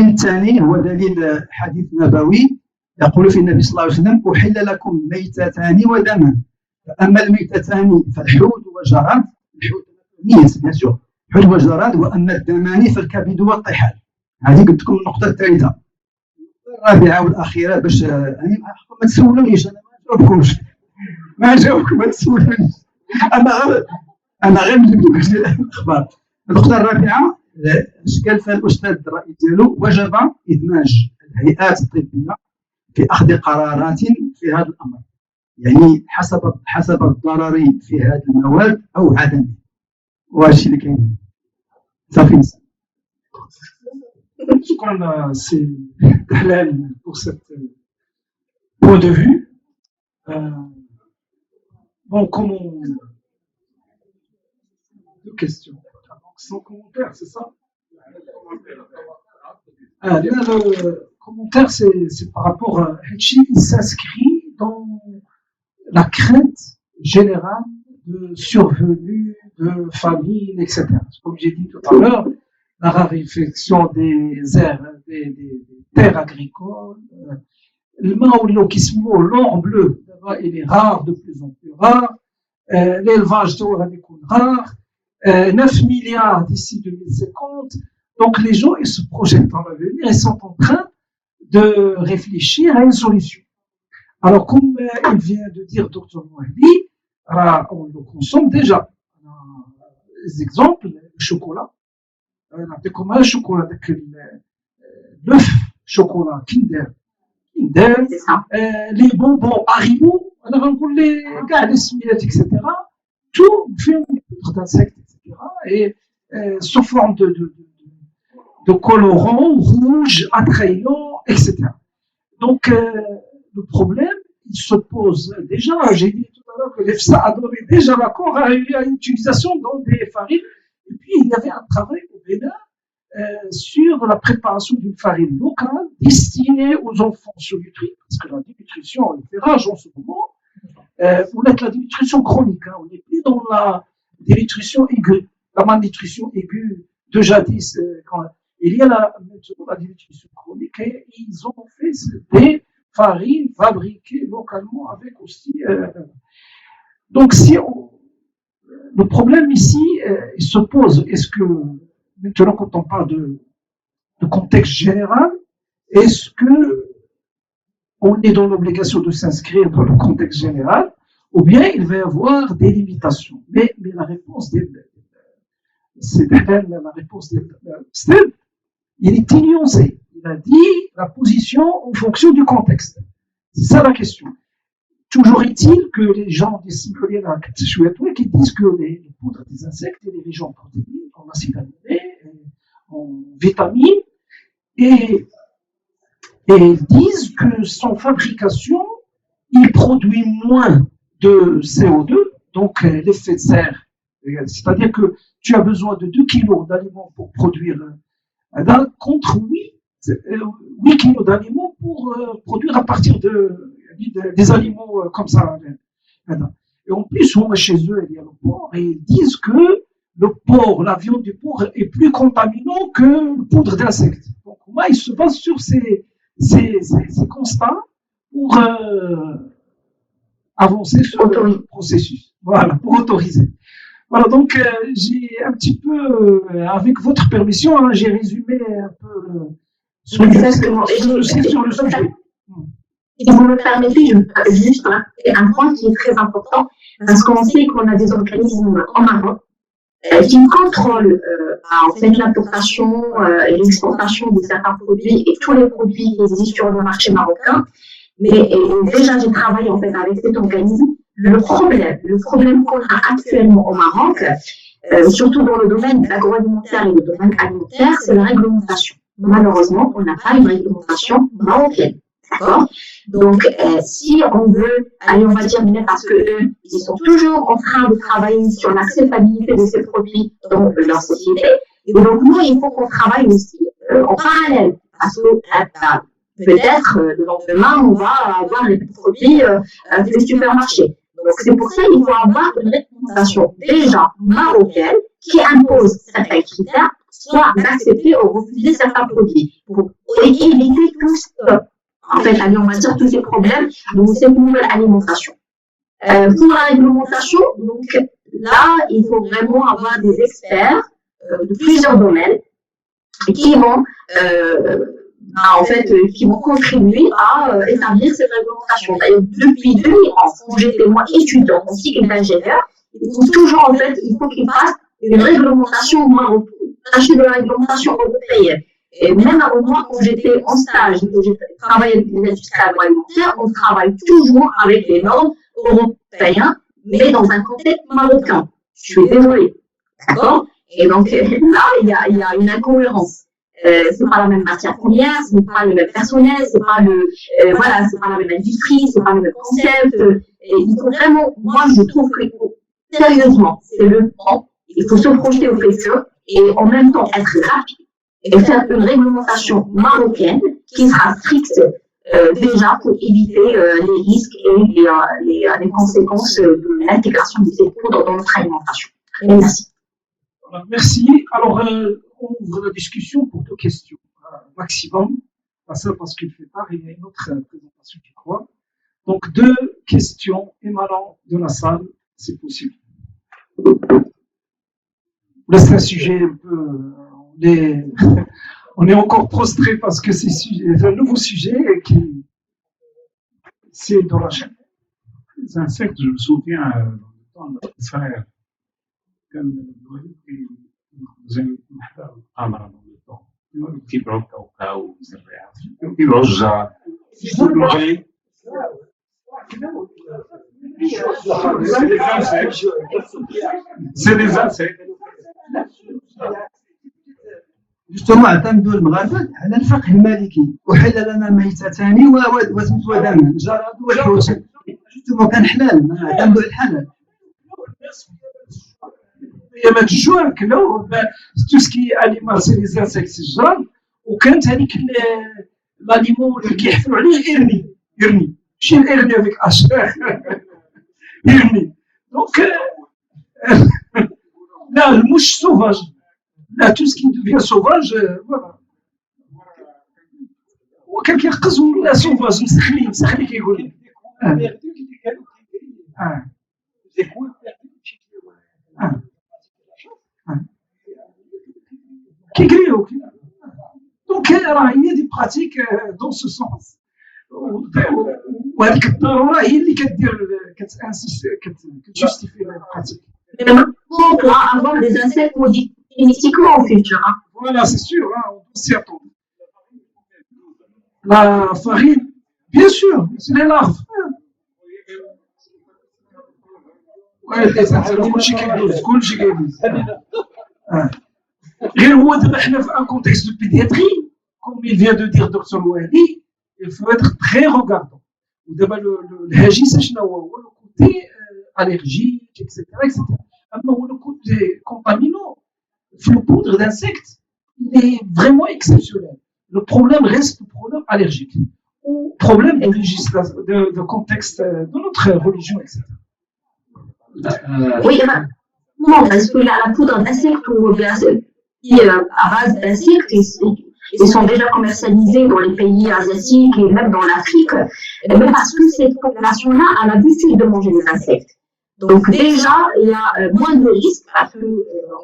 الثاني هو دليل حديث نبوي يقول في النبي صلى الله عليه وسلم أحل لكم ميتتان ودما فأما الميتتان فالحوت والجراد الحوت حوت والجراد وأما الدمان فالكبد والطحال. هذه قلت لكم النقطة الثالثة. الرابعة والأخيرة باش ما تسولونيش أنا ما جاوبكم ما تسولونيش أنا غير نجيب لكم الأخبار. النقطة الرابعة قال فيها الأستاذ الرأي ديالو وجب إدماج الهيئات الطبية في أخذ قرارات في هذا الأمر يعني حسب الضرر في هذه المواد أو عدمه. وهادشي اللي كاين صافي. شكرا سي دحلان pour cette point de vue. Bon, comment deux questions sans commentaire, c'est ça? Là, le commentaire, c'est par rapport à Hitchi, il s'inscrit dans la crainte générale de survenue de famine, etc. Comme j'ai dit tout à l'heure, la raréfaction des terres agricoles, le maoulio qui se moule, l'or bleu, il est rare, de plus en plus rare, l'élevage d'or est rare, 9 milliards d'ici 2050. Donc les gens, ils se projettent dans l'avenir, ils sont en train de réfléchir à une solution. Alors comme il vient de dire Dr Mouhdi, on le consomme déjà. Les exemples, le chocolat. Comme un chocolat, l'œuf chocolat Kinder, les bonbons Haribo, les smiettes, etc. Tout fait une poudre d'insectes, etc. Et sous forme de colorants rouges, attrayants, etc. Donc, le problème, il se pose déjà. J'ai dit tout à l'heure que l'EFSA a donné déjà l'accord à une utilisation dans des farines. Et puis, il y avait un travail au Bénin sur la préparation d'une farine locale destinée aux enfants sous-nutris, parce que la dénutrition, elle fait rage en ce moment. On est la dénutrition chronique, hein, on n'est plus dans la dénutrition aiguë, la malnutrition aiguë de jadis. Il y a maintenant la dénutrition chronique et ils ont fait des farines fabriquées localement avec aussi. Donc, le problème ici, il se pose, est-ce que, maintenant quand on parle de contexte général, est-ce que on est dans l'obligation de s'inscrire dans le contexte général, ou bien il va y avoir des limitations. Mais la réponse la réponse Steve, il est nuancé. Il a dit la position en fonction du contexte. C'est ça la question. Toujours est-il que les gens qui disent que les poudres des insectes, et les régions en protéines, en acides aminés, en vitamines, et ils disent que sans fabrication, il produit moins de CO2, donc l'effet de serre. C'est-à-dire que tu as besoin de 2 kilos d'aliments pour produire, contre 8 kilos d'aliments pour produire à partir des aliments comme ça. Et en plus, on est chez eux, il y a le porc, et ils disent que le porc, la viande du porc est plus contaminant que la poudre d'insectes. Donc, moi, ils se basent sur ces constats pour avancer sur le processus. Voilà, pour autoriser. Voilà, donc j'ai un petit peu, avec votre permission, hein, j'ai résumé un peu ce que je sais sur le sujet. Si vous me permettez, je veux juste rappeler un point qui est très important, parce qu'on sait qu'on a des organismes en Maroc qui contrôlent en fait l'importation et l'exportation de certains produits et tous les produits qui existent sur le marché marocain. Mais déjà, j'ai travaillé en fait avec cet organisme. Le problème qu'on a actuellement au Maroc, surtout dans le domaine agroalimentaire et le domaine alimentaire, c'est la réglementation. Malheureusement, on n'a pas une réglementation marocaine. D'accord? Donc, si on veut, allez, on va dire, parce que eux, ils sont toujours en train de travailler sur l'acceptabilité de ces produits dans leur société. Et donc, nous, il faut qu'on travaille aussi en parallèle. Parce que peut-être, le lendemain, on va avoir les produits des supermarchés. Donc, c'est pour ça qu'il faut avoir une réglementation déjà marocaine qui impose certains critères, soit d'accepter ou refuser certains produits pour éviter tout ça. En fait, allez, on va dire tous ces problèmes de cette nouvelle alimentation. Pour la réglementation, donc là, il faut vraiment avoir des experts de plusieurs domaines qui vont qui vont contribuer à établir cette réglementation. D'ailleurs, depuis 2011, quand j'étais moi étudiant en cycle d'ingénieur, il faut qu'ils fassent une réglementation marocaine, de la réglementation européenne. Et même avant moi, quand j'étais en stage, quand j'ai travaillé avec les industries agroalimentaires, on travaille toujours avec les normes européennes, mais dans un contexte marocain. Je suis désolée. D'accord? Et donc, là, il y a une incohérence. C'est pas la même matière première, c'est pas le même personnel, c'est pas c'est pas la même industrie, c'est pas le même concept. Et il faut vraiment, moi, je trouve que sérieusement, c'est le temps. Il faut se projeter au futur et en même temps être rapide et faire une réglementation marocaine qui sera stricte déjà pour éviter les risques et les conséquences de l'intégration de ces poudres dans notre alimentation. Et merci. Voilà, merci. Alors, on ouvre la discussion pour 2 questions maximum. Pas ça parce qu'il fait tard, il y a une autre présentation, je crois. Donc, 2 questions émanant de la salle, c'est possible. C'est un sujet un peu... On est encore prostré parce que c'est un nouveau sujet qui c'est dans la chaîne. Les insectes, je me souviens dans le temps de frère, quand vous avez dans le temps, qui bloque au cas où vous avez qui bloque déjà. C'est des insectes. justement اعتمدوا المغاربه على الفقه المالكي وحل لنا ميتتان وسمت ودما الجراد والحوت justement كان حلال اعتمدوا على الحلال يا ما الجوع كلاو توسكي اليمون سي لي انسيكت الجراد وكانت هذيك لاليمون اللي كيحفروا عليه يرني ماشي الارني هذيك اشباح يرني دونك لا المش سوفاج لا tout ce qui devient sauvage voilà وكان كيرقص ولا سوفاج مسخلي كيقول كيقريو دونك راه هي دي براتيك دون سو سونس وهذيك الضروره هي اللي كدير كتجوستيفي لا براتيك On pourra avoir des insectes modifiés génétiquement au futur. Voilà, c'est sûr, hein, on peut s'y attendre. La farine, bien sûr, c'est les larves. Ouais, كلشي كيدوز. غير هو دابا حنا في ان كونتكست دو بيدياتري comme il vient de dire docteur Louali, il faut être très regardant. ودابا الهاجس شنو هو لو كوتي allergique etc etc. اما هو لو كوتي contaminant le poudre d'insectes, il est vraiment exceptionnel. Le problème reste le problème allergique ou problème de législation, de contexte de notre religion, etc. Oui, non, parce que la poudre d'insectes ou à base d'insectes, ils sont déjà commercialisés dans les pays asiatiques et même dans l'Afrique, mais parce que cette population-là a l'habitude de manger des insectes. Donc déjà, il y a moins de risques parce que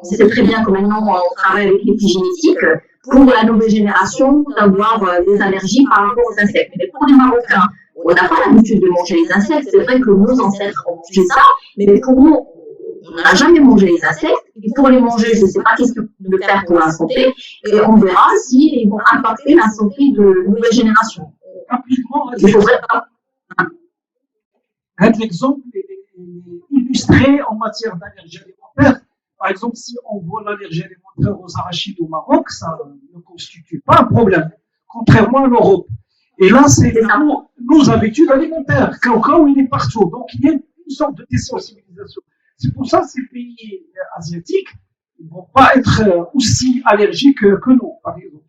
on sait très bien que maintenant on travaille avec l'épigénétique pour la nouvelle génération d'avoir des allergies par rapport aux insectes. Mais pour les Marocains, on n'a pas l'habitude de manger les insectes. C'est vrai que nos ancêtres ont mangé ça, mais pour nous, on n'a jamais mangé les insectes. Et pour les manger, je ne sais pas qu'est-ce que de faire pour la santé. Et on verra s'ils vont impacter la santé de nouvelle génération. Rapidement, Il faudrait pas. l'exemple est illustré en matière d'allergie alimentaire. Par exemple, si on voit l'allergie alimentaire aux arachides au Maroc, ça ne constitue pas un problème, contrairement à l'Europe. Et là, c'est nos habitudes alimentaires. Cacao, il est partout. Donc, il y a une sorte de désensibilisation. C'est pour ça que ces pays asiatiques ne vont pas être aussi allergiques que nous, par exemple.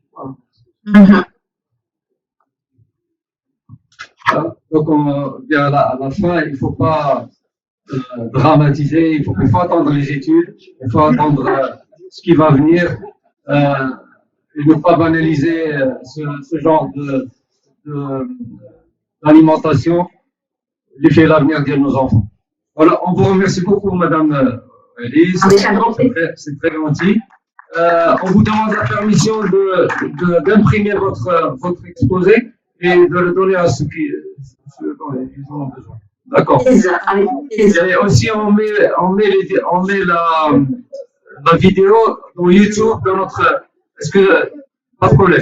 Voilà. Donc, on vient à la fin, il ne faut pas dramatiser, il faut attendre les études, il faut attendre ce qui va venir et ne pas banaliser ce genre d'alimentation, l'effet et l'avenir de nos enfants. Voilà, on vous remercie beaucoup, Madame Elise, c'est très gentil. On vous demande la permission d'imprimer votre exposé et de le donner à ceux qui en ont besoin. D'accord. Et aussi, on met la vidéo dans YouTube, dans notre. Est-ce que. Pas de problème.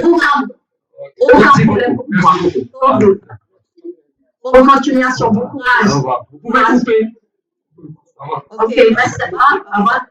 Merci beaucoup. Merci beaucoup. Bonne continuation, bon courage. Au revoir. Vous pouvez couper. Au revoir. Ok, merci. Au revoir.